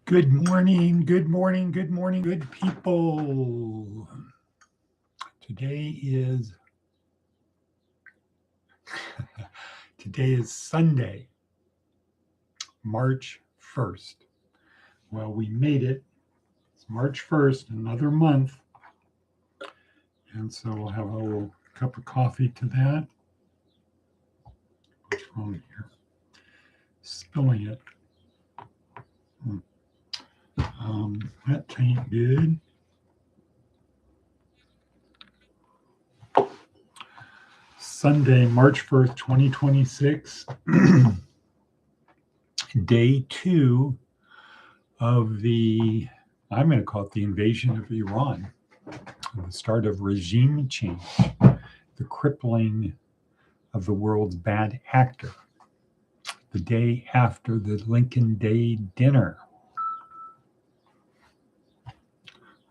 Good morning, good morning, good morning, good people. Today is Sunday, March 1st. Well, we made it. It's March 1st, another month. And so we'll have a little cup of coffee to that. What's wrong here? Spilling it. That ain't good. Sunday, March 1st, 2026. Day 2 of the, I'm going to call it the invasion of Iran, the start of regime change, the crippling of the world's bad actor, the day after the Lincoln Day dinner.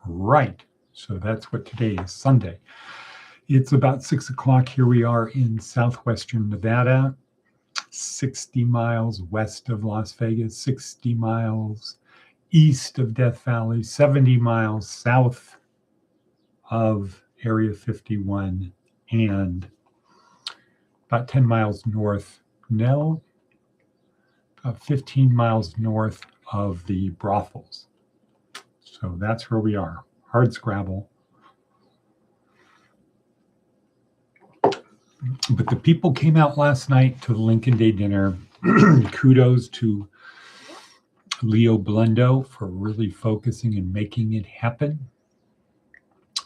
Right, so that's what today is, Sunday. It's about 6 o'clock. Here we are in southwestern Nevada, 60 miles west of Las Vegas, 60 miles east of Death Valley, 70 miles south of Area 51, and about 10 miles north, about 15 miles north of the brothels. So that's where we are, hardscrabble. But the people came out last night to the Lincoln Day dinner. Kudos to Leo Blundo for really focusing and making it happen.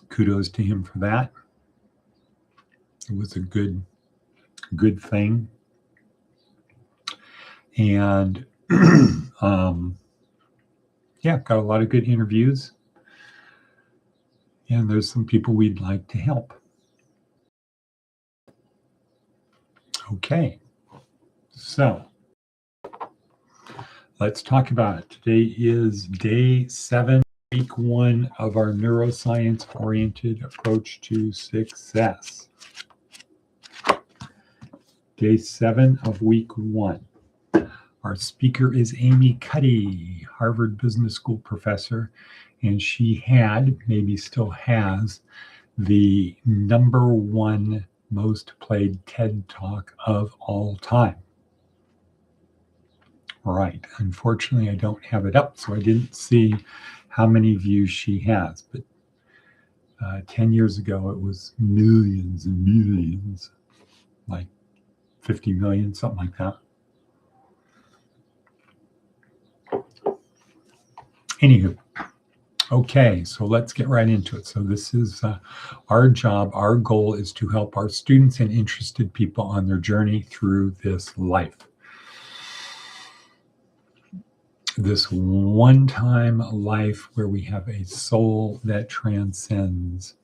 Kudos to him for that. It was a good thing. And yeah, got a lot of good interviews. And there's some people we'd like to help. Okay, so let's talk about it. Today is day 7, week 1 of our neuroscience-oriented approach to success. Day 7 of week 1. Our speaker is Amy Cuddy, Harvard Business School professor, and she had, maybe still has, the #1 most played TED Talk of all time. Right. Unfortunately, I don't have it up, so I didn't see how many views she has. But 10 years ago, it was millions and millions, like 50 million, something like that. Anywho, okay, so let's get right into it. So this is our job. Our goal is to help our students and interested people on their journey through this life. This one-time life where we have a soul that transcends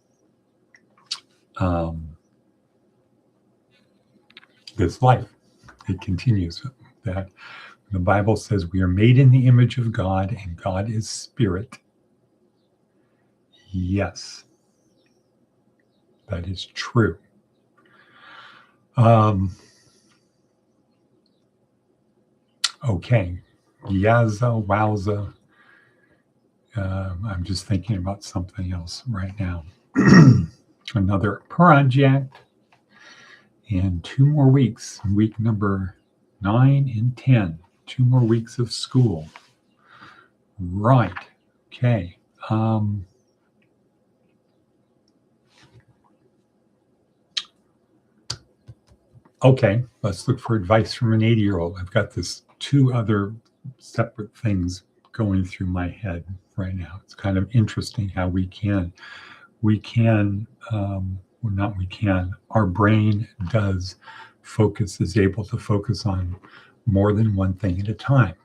this life. It continues that the Bible says we are made in the image of God and God is spirit. Yes, that is true. Okay. Yazza, wowza. I'm just thinking about something else right now. Another project. And 2 more weeks, week number 9 and 10. 2 more weeks of school. Right. Okay. Okay, let's look for advice from an 80-year-old. I've got this 2 other separate things going through my head right now. It's kind of interesting how our brain is able to focus on more than one thing at a time.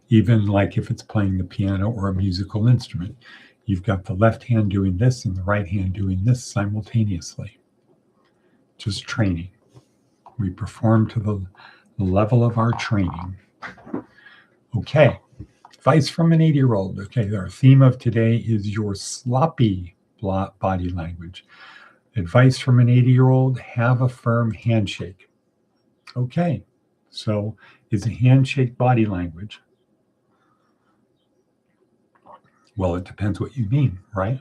Even like if it's playing the piano or a musical instrument, you've got the left hand doing this and the right hand doing this simultaneously. Just training. We perform to the level of our training. Okay, advice from an 80-year-old. Okay, our theme of today is your sloppy body language. Advice from an 80-year-old, have a firm handshake. Okay, so is a handshake body language? Well, it depends what you mean, right?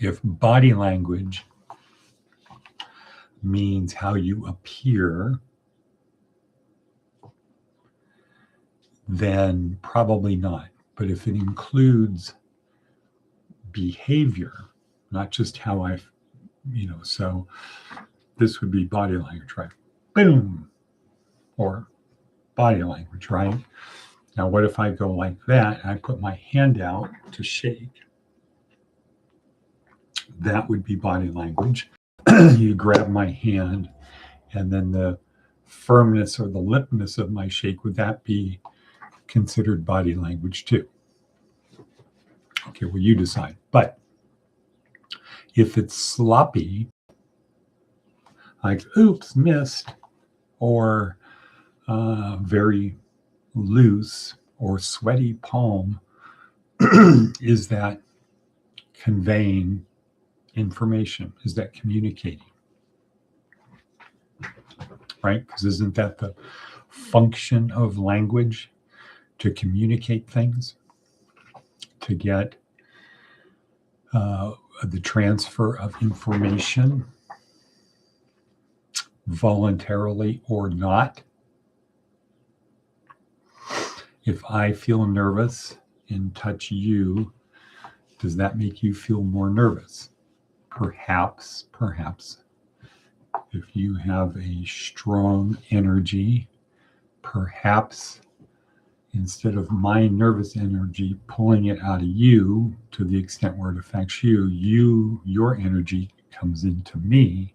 If body language means how you appear, then probably not. But if it includes behavior, not just how so this would be body language, right? Boom, or body language, right? Now, what if I go like that and I put my hand out to shake? That would be body language. You grab my hand, and then the firmness or the limpness of my shake, would that be considered body language too? Okay, well, you decide. But if it's sloppy, like, oops, missed, or very loose or sweaty palm, is that conveying information? Is that communicating? Right? Because isn't that the function of language? To communicate things, to get the transfer of information voluntarily or not. If I feel nervous and touch you, does that make you feel more nervous? Perhaps. If you have a strong energy, perhaps instead of my nervous energy pulling it out of you to the extent where it affects you, your energy comes into me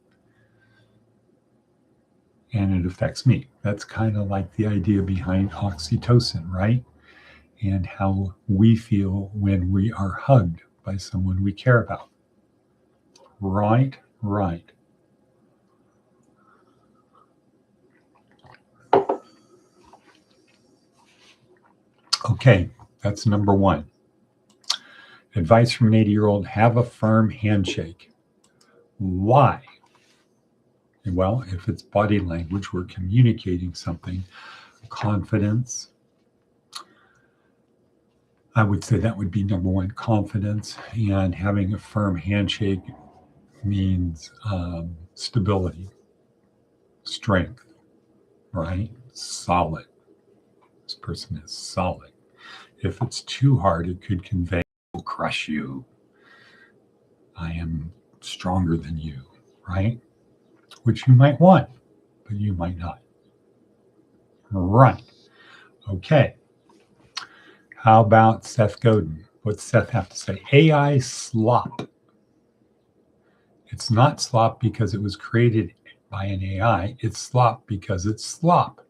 and it affects me. That's kind of like the idea behind oxytocin, right? And how we feel when we are hugged by someone we care about. Right. Okay, that's number one. Advice from an 80-year-old, have a firm handshake. Why? Well, if it's body language, we're communicating something. Confidence. I would say that would be number one, confidence. And having a firm handshake means stability, strength, right? Solid. This person is solid. If it's too hard, it could convey, I'll crush you. I am stronger than you, right? Which you might want, but you might not. Right. Okay. How about Seth Godin? What's Seth have to say? AI slop. It's not slop because it was created by an AI. It's slop because it's slop.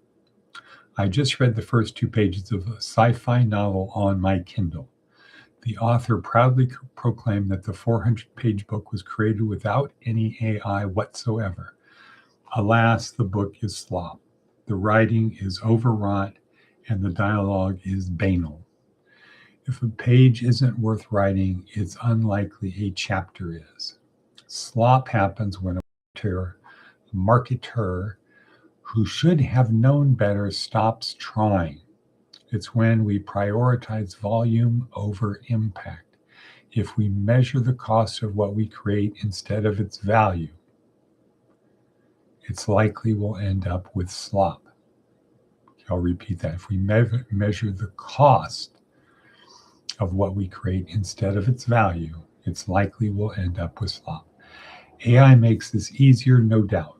I just read the first 2 pages of a sci-fi novel on my Kindle. The author proudly proclaimed that the 400-page book was created without any AI whatsoever. Alas, the book is slop. The writing is overwrought and the dialogue is banal. If a page isn't worth writing, it's unlikely a chapter is. Slop happens when a marketer who should have known better stops trying. It's when we prioritize volume over impact. If we measure the cost of what we create instead of its value, it's likely we'll end up with slop. I'll repeat that. If we measure the cost of what we create instead of its value, it's likely we'll end up with slop. AI makes this easier, no doubt,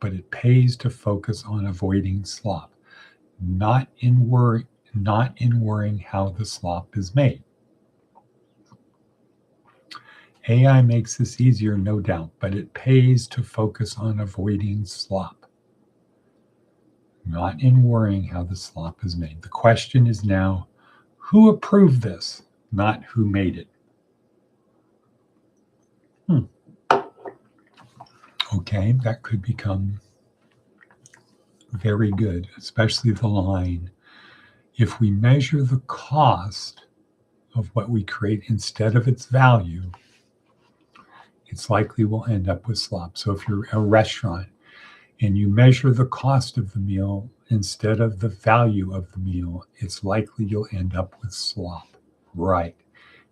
but it pays to focus on avoiding slop, not in worrying how the slop is made. AI makes this easier, no doubt, but it pays to focus on avoiding slop, not in worrying how the slop is made. The question is now, who approved this, not who made it? Okay, that could become very good, especially the line, if we measure the cost of what we create instead of its value, it's likely we'll end up with slop. So if you're a restaurant and you measure the cost of the meal instead of the value of the meal, it's likely you'll end up with slop. Right.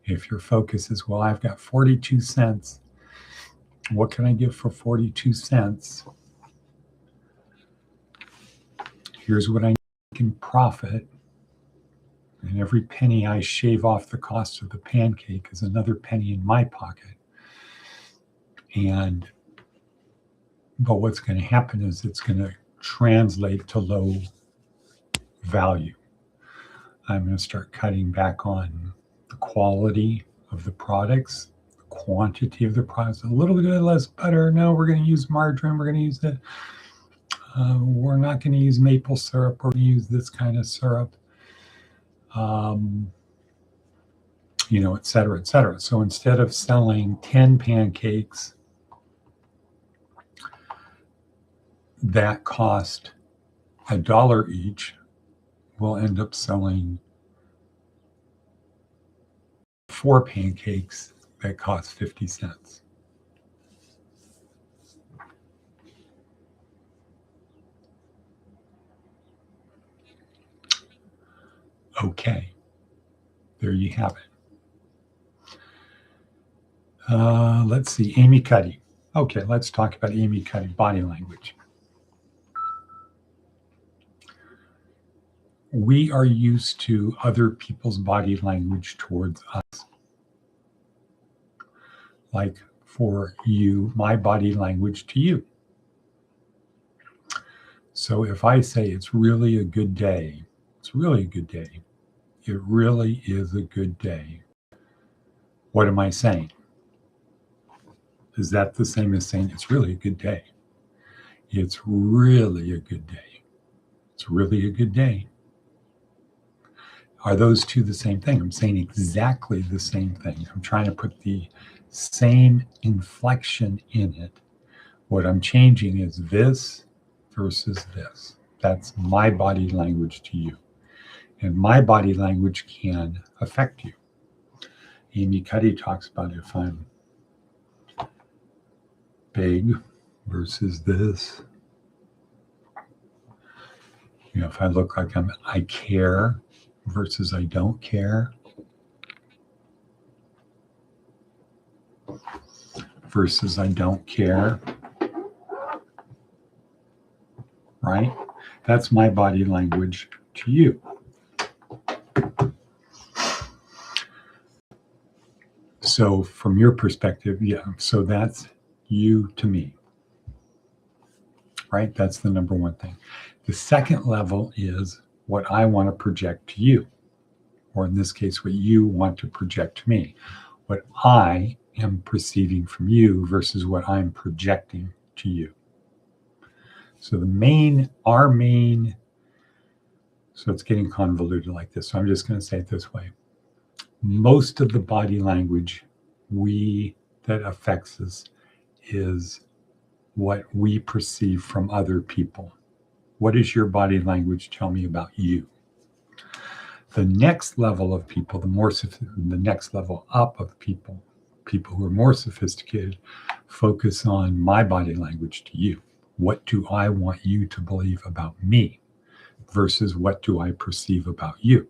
If your focus is, well, I've got 42 cents. What can I give for 42 cents? Here's what I can profit. And every penny I shave off the cost of the pancake is another penny in my pocket. But what's going to happen is it's going to translate to low value. I'm going to start cutting back on the quality of the products, the quantity of the products, a little bit less butter. No, we're going to use margarine. We're going to use the, we're not going to use maple syrup. We're going to use this kind of syrup, et cetera, et cetera. So instead of selling 10 pancakes that cost $1 each, we'll end up selling 4 pancakes that cost 50 cents. Okay, there you have it. Let's see, Amy Cuddy. Okay, let's talk about Amy Cuddy, body language. We are used to other people's body language towards us. Like for you, my body language to you. So if I say it's really a good day, it's really a good day, it really is a good day, what am I saying? Is that the same as saying it's really a good day? It's really a good day. It's really a good day. Are those two the same thing? I'm saying exactly the same thing. I'm trying to put the same inflection in it. What I'm changing is this versus this. That's my body language to you. And my body language can affect you. Amy Cuddy talks about if I'm big versus this. If I look like I care versus I don't care. Versus I don't care. Right? That's my body language to you. So from your perspective, so that's you to me. Right? That's the number one thing. The second level is what I want to project to you, or in this case, what you want to project to me, what I am perceiving from you versus what I'm projecting to you. So so it's getting convoluted like this. So I'm just going to say it this way. Most of the body language that affects us is what we perceive from other people. What does your body language tell me about you? The next level of people, the next level up of people who are more sophisticated, focus on my body language to you. What do I want you to believe about me versus what do I perceive about you?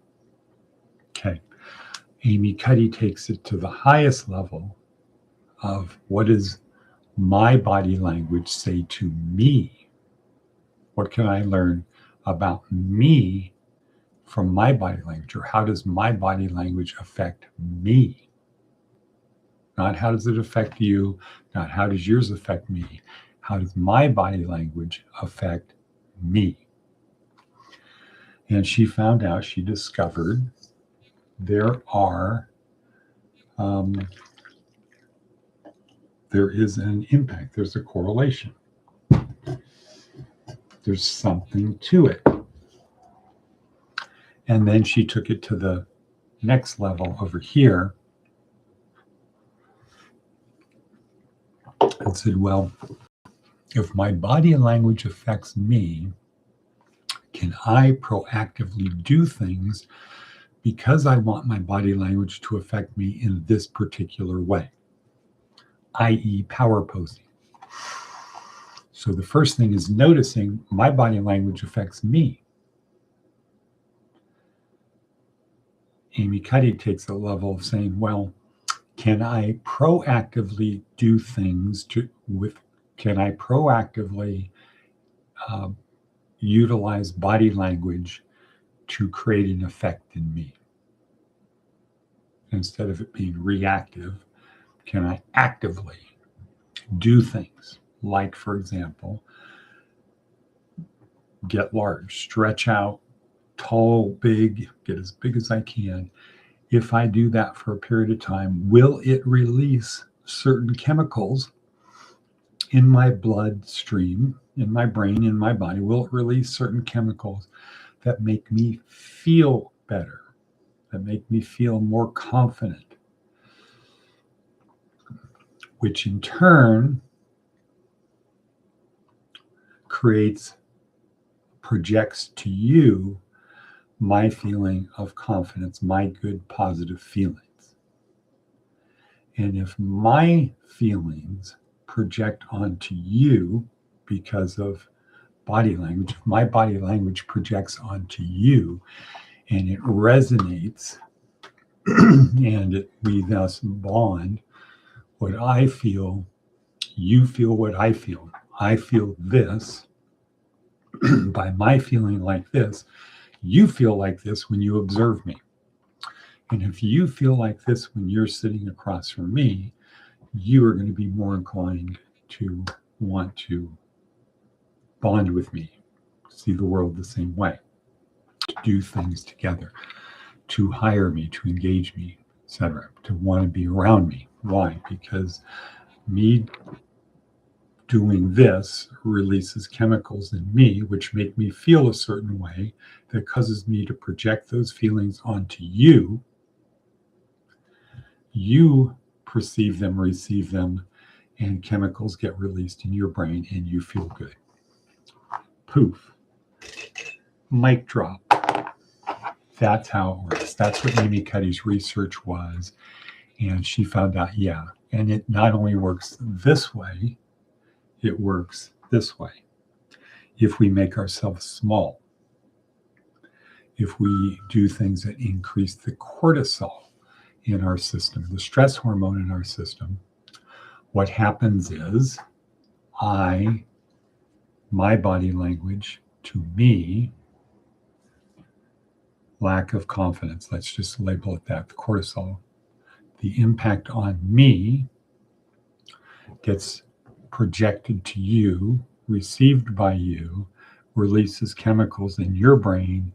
Okay. Amy Cuddy takes it to the highest level of what does my body language say to me? What can I learn about me from my body language? Or how does my body language affect me? Not how does it affect you, not how does yours affect me. How does my body language affect me? And she discovered there is an impact, there's a correlation. There's something to it. And then she took it to the next level over here and said, well, if my body language affects me, can I proactively do things because I want my body language to affect me in this particular way, i.e. power posing? So the first thing is noticing my body language affects me. Amy Cuddy takes a level of saying, well, can I proactively do things can I proactively utilize body language to create an effect in me? Instead of it being reactive, can I actively do things like, for example, get large, stretch out, tall, big, get as big as I can. If I do that for a period of time, will it release certain chemicals in my bloodstream, in my brain, in my body? Will it release certain chemicals that make me feel better, that make me feel more confident, which in turn projects to you my feeling of confidence, my good positive feelings. And if my feelings project onto you because of body language, if my body language projects onto you and it resonates and we thus bond, what I feel, you feel what I feel. I feel this by my feeling like this. You feel like this when you observe me. And if you feel like this when you're sitting across from me, you are going to be more inclined to want to bond with me, see the world the same way, to do things together, to hire me, to engage me, etc., to want to be around me. Why? Because me doing this releases chemicals in me which make me feel a certain way that causes me to project those feelings onto you. You perceive them, receive them, and chemicals get released in your brain and you feel good. Poof. Mic drop. That's how it works. That's what Amy Cuddy's research was. And she found out, yeah. And it not only works this way, it works this way. If we make ourselves small, if we do things that increase the cortisol in our system, the stress hormone in our system, what happens is my body language to me, lack of confidence, let's just label it that, the cortisol, the impact on me gets projected to you, received by you, releases chemicals in your brain,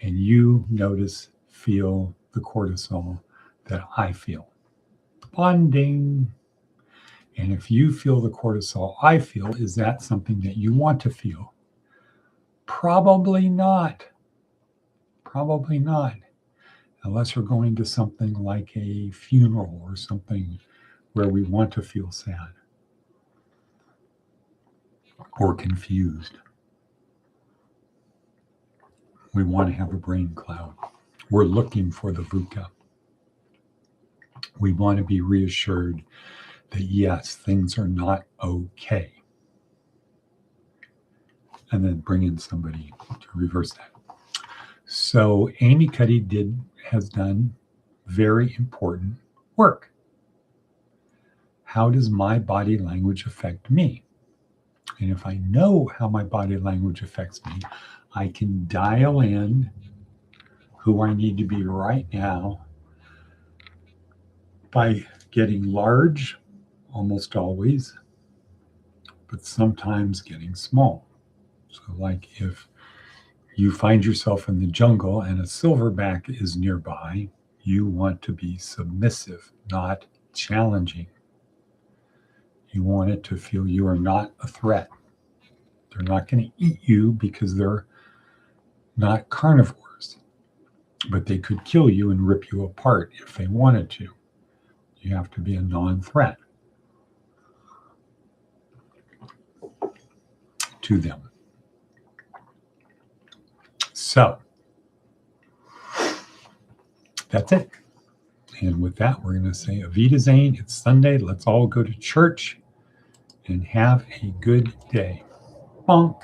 and you notice, feel the cortisol that I feel. Bonding. And if you feel the cortisol I feel, is that something that you want to feel? Probably not. Probably not. Unless we're going to something like a funeral or something where we want to feel sad or confused. We want to have a brain cloud. We're looking for the VUCA. We want to be reassured that yes, things are not okay. And then bring in somebody to reverse that. So Amy Cuddy has done very important work. How does my body language affect me? And if I know how my body language affects me, I can dial in who I need to be right now by getting large, almost always, but sometimes getting small. So like if you find yourself in the jungle and a silverback is nearby, you want to be submissive, not challenging. You want it to feel you are not a threat. They're not going to eat you because they're not carnivores, but they could kill you and rip you apart if they wanted to. You have to be a non-threat to them. So that's it. And with that, we're going to say Avita Zane. It's Sunday. Let's all go to church and have a good day. Bonk.